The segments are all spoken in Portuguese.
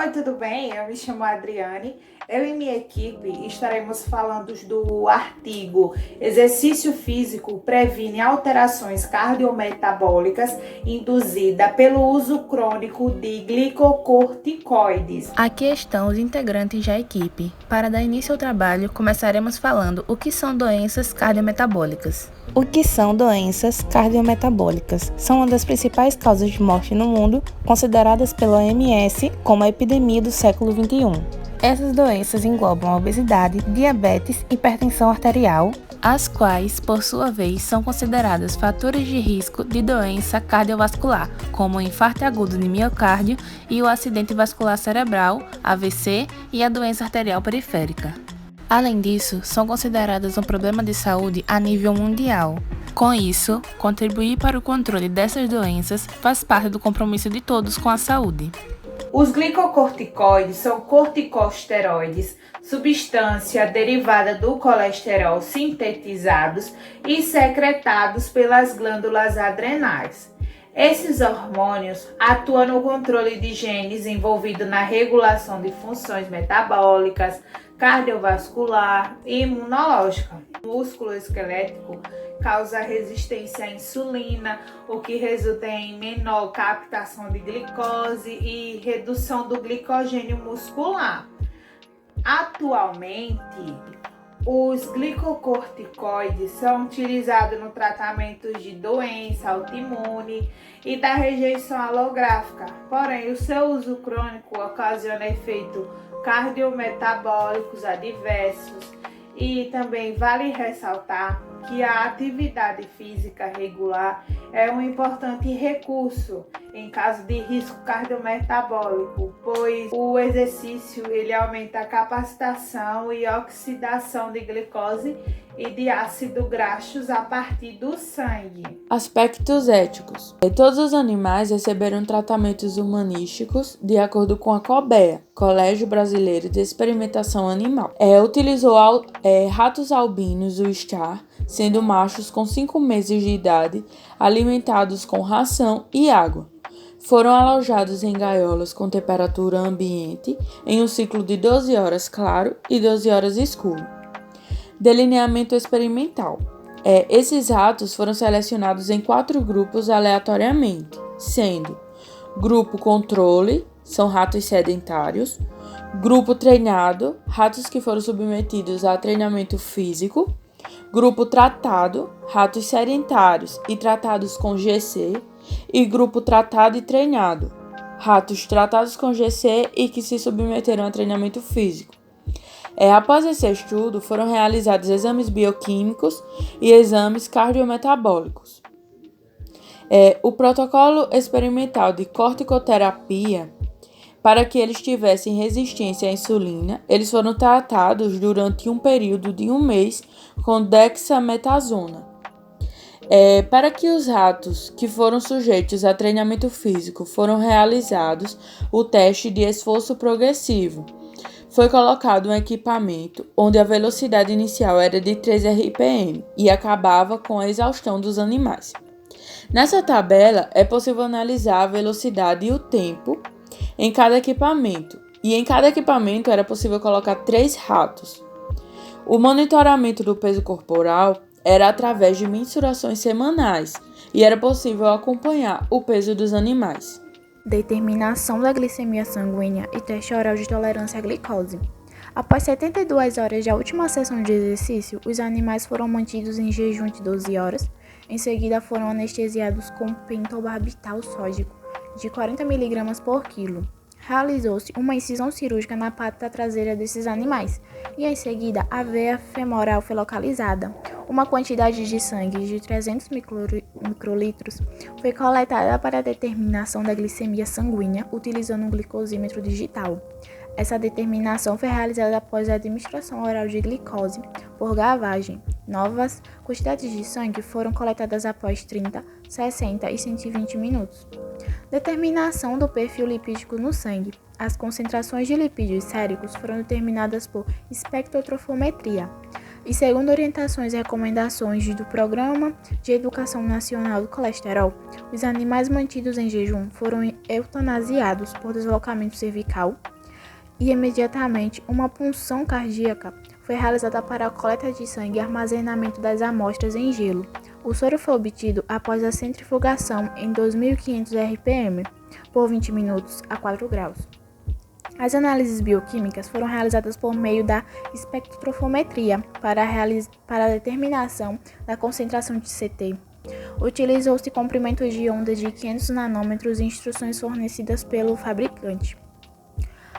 Oi, tudo bem? Eu me chamo Adriane. Eu e minha equipe estaremos falando do artigo Exercício físico previne alterações cardiometabólicas induzidas pelo uso crônico de glicocorticoides. Aqui estão os integrantes da equipe. Para dar início ao trabalho, começaremos falando o que são doenças cardiometabólicas. O que são doenças cardiometabólicas? São uma das principais causas de morte no mundo, consideradas pela OMS como a epidemia do século XXI. Essas doenças englobam a obesidade, diabetes, hipertensão arterial, as quais, por sua vez, são consideradas fatores de risco de doença cardiovascular, como o infarto agudo de miocárdio e o acidente vascular cerebral, AVC, e a doença arterial periférica. Além disso, são consideradas um problema de saúde a nível mundial. Com isso, contribuir para o controle dessas doenças faz parte do compromisso de todos com a saúde. Os glicocorticoides são corticosteroides, substância derivada do colesterol sintetizados e secretados pelas glândulas adrenais. Esses hormônios atuam no controle de genes envolvidos na regulação de funções metabólicas, cardiovascular e imunológica. O músculo esquelético causa resistência à insulina, o que resulta em menor captação de glicose e redução do glicogênio muscular. Atualmente, os glicocorticoides são utilizados no tratamento de doença autoimune e da rejeição alográfica, porém o seu uso crônico ocasiona efeitos cardiometabólicos adversos. E também vale ressaltar que a atividade física regular é um importante recurso em caso de risco cardiometabólico, pois o exercício ele aumenta a capacitação e oxidação de glicose e de ácido graxos a partir do sangue. Aspectos éticos. Todos os animais receberam tratamentos humanísticos de acordo com a COBEA, Colégio Brasileiro de Experimentação Animal. Utilizou ratos albinos, o STAR, sendo machos com 5 meses de idade, alimentados com ração e água. Foram alojados em gaiolas com temperatura ambiente em um ciclo de 12 horas claro e 12 horas escuro. Delineamento experimental. Esses ratos foram selecionados em 4 grupos aleatoriamente, sendo grupo controle, são ratos sedentários, grupo treinado, ratos que foram submetidos a treinamento físico, grupo tratado, ratos sedentários e tratados com GC, e grupo tratado e treinado, ratos tratados com GC e que se submeteram a treinamento físico. Após esse estudo, foram realizados exames bioquímicos e exames cardiometabólicos. O protocolo experimental de corticoterapia, para que eles tivessem resistência à insulina, eles foram tratados durante um período de 1 mês com dexametasona. Para que os ratos que foram sujeitos a treinamento físico foram realizados o teste de esforço progressivo. Foi colocado um equipamento onde a velocidade inicial era de 3 RPM e acabava com a exaustão dos animais. Nessa tabela é possível analisar a velocidade e o tempo em cada equipamento, e em cada equipamento era possível colocar 3 ratos. O monitoramento do peso corporal era através de mensurações semanais e era possível acompanhar o peso dos animais. Determinação da glicemia sanguínea e teste oral de tolerância à glicose. Após 72 horas da última sessão de exercício, os animais foram mantidos em jejum de 12 horas. Em seguida, foram anestesiados com pentobarbital sódico de 40 mg por quilo. Realizou-se uma incisão cirúrgica na pata traseira desses animais e, em seguida, a veia femoral foi localizada. Uma quantidade de sangue de 300 microlitros foi coletada para a determinação da glicemia sanguínea utilizando um glicosímetro digital. Essa determinação foi realizada após a administração oral de glicose por gavagem. Novas quantidades de sangue foram coletadas após 30, 60 e 120 minutos. Determinação do perfil lipídico no sangue. As concentrações de lipídios séricos foram determinadas por espectrofotometria e segundo orientações e recomendações do Programa de Educação Nacional do Colesterol, os animais mantidos em jejum foram eutanasiados por deslocamento cervical, e imediatamente uma punção cardíaca foi realizada para a coleta de sangue e armazenamento das amostras em gelo. O soro foi obtido após a centrifugação em 2.500 RPM por 20 minutos a 4 graus. As análises bioquímicas foram realizadas por meio da espectrofometria para a determinação da concentração de CT. Utilizou-se comprimentos de ondas de 500 nanômetros e instruções fornecidas pelo fabricante.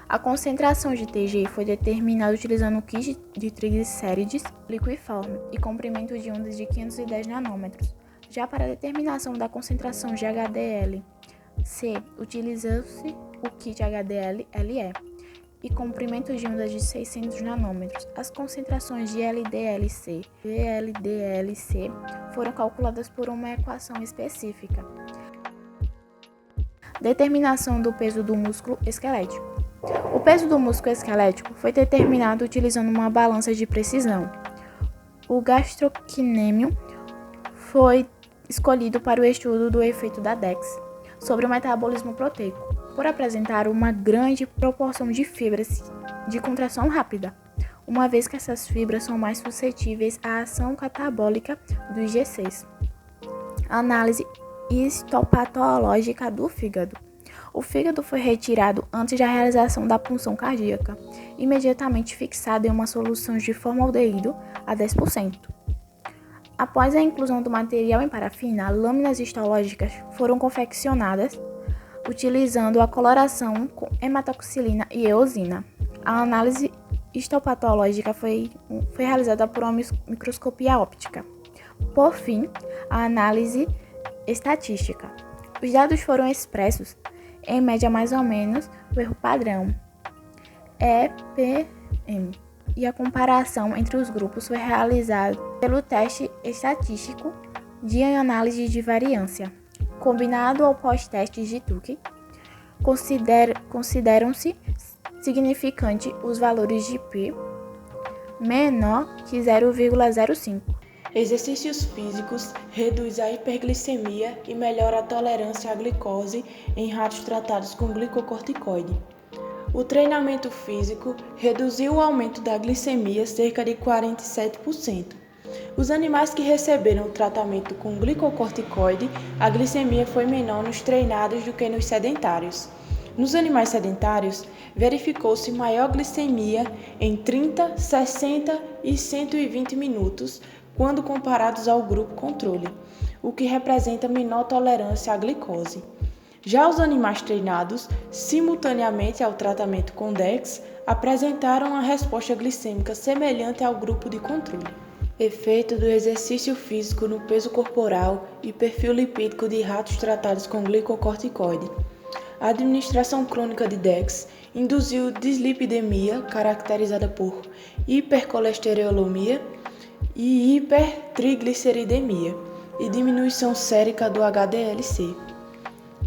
A concentração de TG foi determinada utilizando o kit de triglicérides liquiforme e comprimento de ondas de 510 nanômetros. Já para a determinação da concentração de HDL-C, utilizou-se o kit HDL-LE e comprimento de ondas de 600 nanômetros. As concentrações de LDL-C e VLDL-C foram calculadas por uma equação específica. Determinação do peso do músculo esquelético. O peso do músculo esquelético foi determinado utilizando uma balança de precisão. O gastrocnêmio foi escolhido para o estudo do efeito da DEX sobre o metabolismo proteico, por apresentar uma grande proporção de fibras de contração rápida, uma vez que essas fibras são mais suscetíveis à ação catabólica dos G6. Análise histopatológica do fígado. O fígado foi retirado antes da realização da punção cardíaca, imediatamente fixado em uma solução de formaldeído a 10%. Após a inclusão do material em parafina, lâminas histológicas foram confeccionadas utilizando a coloração com hematoxilina e eosina. A análise histopatológica foi realizada por uma microscopia óptica. Por fim, a análise estatística. Os dados foram expressos em média mais ou menos o erro padrão EPM, e a comparação entre os grupos foi realizada pelo teste estatístico de análise de variância. Combinado ao pós-teste de Tukey, consideram-se significantes os valores de P menor que 0,05. Exercícios físicos reduz a hiperglicemia e melhora a tolerância à glicose em ratos tratados com glicocorticoide. O treinamento físico reduziu o aumento da glicemia cerca de 47%. Os animais que receberam o tratamento com glicocorticoide, a glicemia foi menor nos treinados do que nos sedentários. Nos animais sedentários, verificou-se maior glicemia em 30, 60 e 120 minutos, quando comparados ao grupo controle, o que representa menor tolerância à glicose. Já os animais treinados, simultaneamente ao tratamento com DEX, apresentaram uma resposta glicêmica semelhante ao grupo de controle. Efeito do exercício físico no peso corporal e perfil lipídico de ratos tratados com glicocorticoide. A administração crônica de DEX induziu dislipidemia, caracterizada por hipercolesterolemia e hipertrigliceridemia, e diminuição sérica do HDL-C,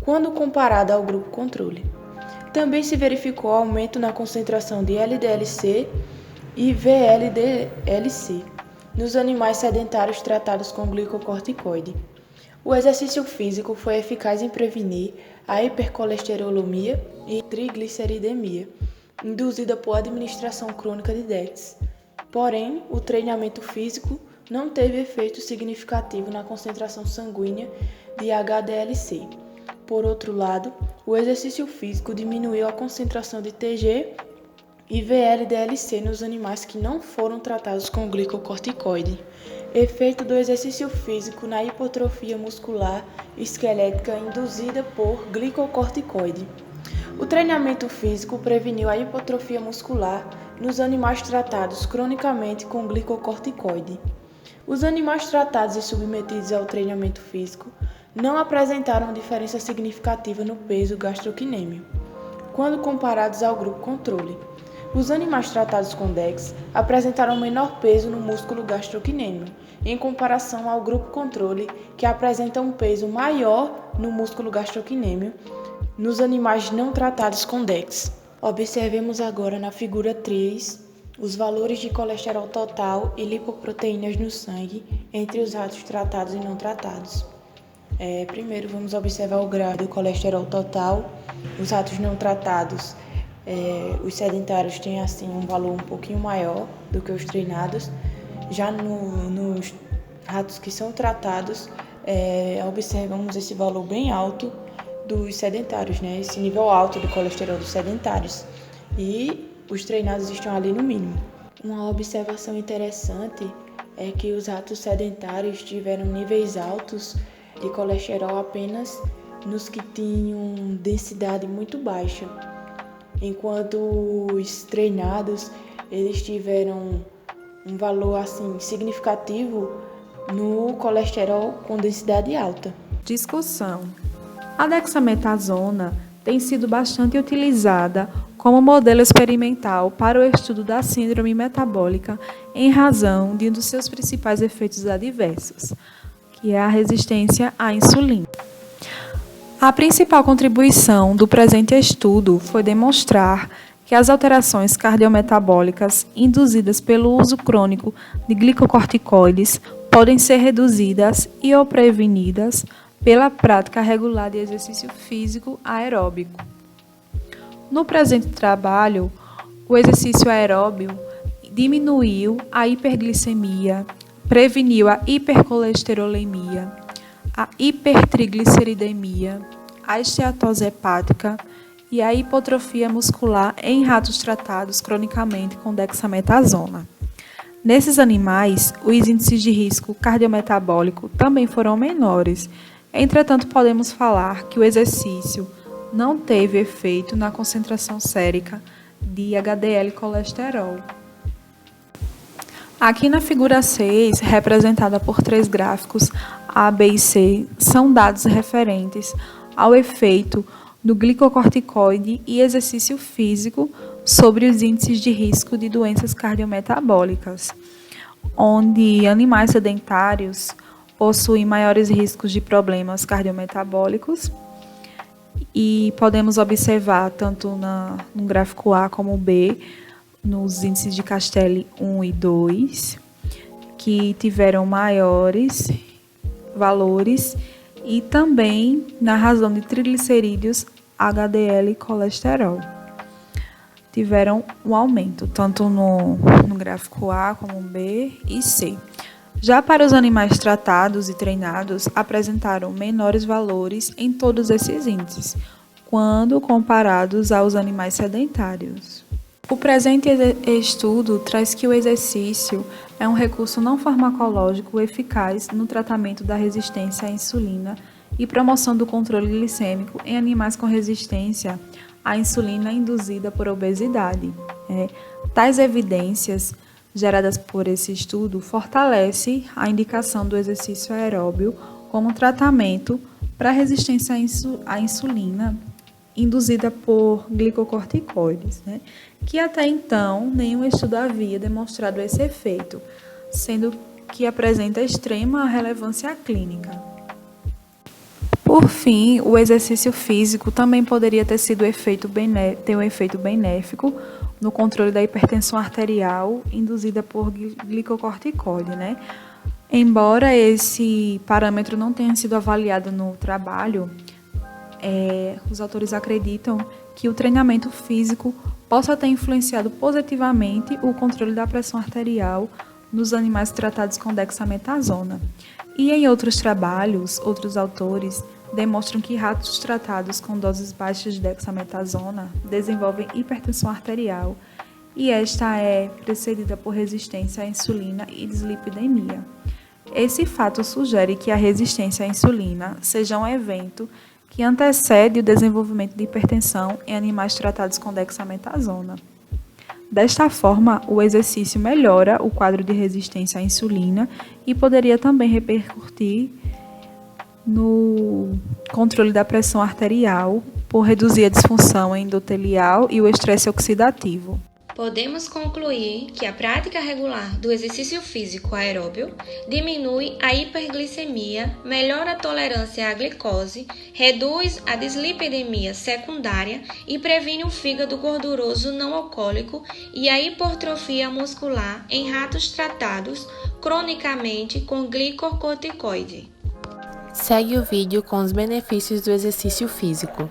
quando comparada ao grupo controle. Também se verificou aumento na concentração de LDL-C e VLDL-C nos animais sedentários tratados com glicocorticoide. O exercício físico foi eficaz em prevenir a hipercolesterolemia e trigliceridemia, induzida por administração crônica de DEX. Porém, o treinamento físico não teve efeito significativo na concentração sanguínea de HDL-C. Por outro lado, o exercício físico diminuiu a concentração de TG e VLDL-C nos animais que não foram tratados com glicocorticoide. Efeito do exercício físico na hipotrofia muscular esquelética induzida por glicocorticoide. O treinamento físico preveniu a hipotrofia muscular nos animais tratados cronicamente com glicocorticoide. Os animais tratados e submetidos ao treinamento físico não apresentaram diferença significativa no peso gastrocnêmio, quando comparados ao grupo controle. Os animais tratados com DEX apresentaram menor peso no músculo gastrocnêmio, em comparação ao grupo controle, que apresenta um peso maior no músculo gastrocnêmio nos animais não tratados com DEX. Observemos agora na figura 3 os valores de colesterol total e lipoproteínas no sangue entre os ratos tratados e não tratados. Primeiro vamos observar o grau do colesterol total. Os ratos não tratados Os sedentários têm assim um valor um pouquinho maior do que os treinados. Já nos ratos que são tratados, observamos esse valor bem alto dos sedentários, né? Esse nível alto do colesterol dos sedentários. E os treinados estão ali no mínimo. Uma observação interessante é que os ratos sedentários tiveram níveis altos de colesterol apenas nos que tinham densidade muito baixa, enquanto os treinados eles tiveram um valor assim significativo no colesterol com densidade alta. Discussão. A dexametasona tem sido bastante utilizada como modelo experimental para o estudo da síndrome metabólica em razão de um dos seus principais efeitos adversos, que é a resistência à insulina. A principal contribuição do presente estudo foi demonstrar que as alterações cardiometabólicas induzidas pelo uso crônico de glicocorticoides podem ser reduzidas e ou prevenidas pela prática regular de exercício físico aeróbico. No presente trabalho, o exercício aeróbio diminuiu a hiperglicemia, preveniu a hipercolesterolemia, a hipertrigliceridemia, a esteatose hepática e a hipotrofia muscular em ratos tratados cronicamente com dexametasona. Nesses animais, os índices de risco cardiometabólico também foram menores. Entretanto, podemos falar que o exercício não teve efeito na concentração sérica de HDL colesterol. Aqui na figura 6, representada por 3 gráficos A, B e C, são dados referentes ao efeito do glicocorticoide e exercício físico sobre os índices de risco de doenças cardiometabólicas, onde animais sedentários possuem maiores riscos de problemas cardiometabólicos e podemos observar tanto no gráfico A como B, nos índices de Castelli 1 e 2, que tiveram maiores valores, e também na razão de triglicerídeos, HDL e colesterol. Tiveram um aumento, tanto no gráfico A como B e C. Já para os animais tratados e treinados, apresentaram menores valores em todos esses índices, quando comparados aos animais sedentários. O presente estudo traz que o exercício é um recurso não farmacológico eficaz no tratamento da resistência à insulina e promoção do controle glicêmico em animais com resistência à insulina induzida por obesidade. Tais evidências geradas por esse estudo fortalecem a indicação do exercício aeróbio como tratamento para a resistência à insulina induzida por glicocorticoides, que até então nenhum estudo havia demonstrado esse efeito, sendo que apresenta extrema relevância clínica. Por fim, o exercício físico também poderia ter um efeito benéfico no controle da hipertensão arterial induzida por glicocorticoide, Embora esse parâmetro não tenha sido avaliado no trabalho, os autores acreditam que o treinamento físico possa ter influenciado positivamente o controle da pressão arterial nos animais tratados com dexametasona. E em outros trabalhos, outros autores demonstram que ratos tratados com doses baixas de dexametasona desenvolvem hipertensão arterial e esta é precedida por resistência à insulina e dislipidemia. Esse fato sugere que a resistência à insulina seja um evento que antecede o desenvolvimento de hipertensão em animais tratados com dexametasona. Desta forma, o exercício melhora o quadro de resistência à insulina e poderia também repercutir no controle da pressão arterial por reduzir a disfunção endotelial e o estresse oxidativo. Podemos concluir que a prática regular do exercício físico aeróbio diminui a hiperglicemia, melhora a tolerância à glicose, reduz a dislipidemia secundária e previne o fígado gorduroso não alcoólico e a hipertrofia muscular em ratos tratados cronicamente com glicocorticoide. Segue o vídeo com os benefícios do exercício físico.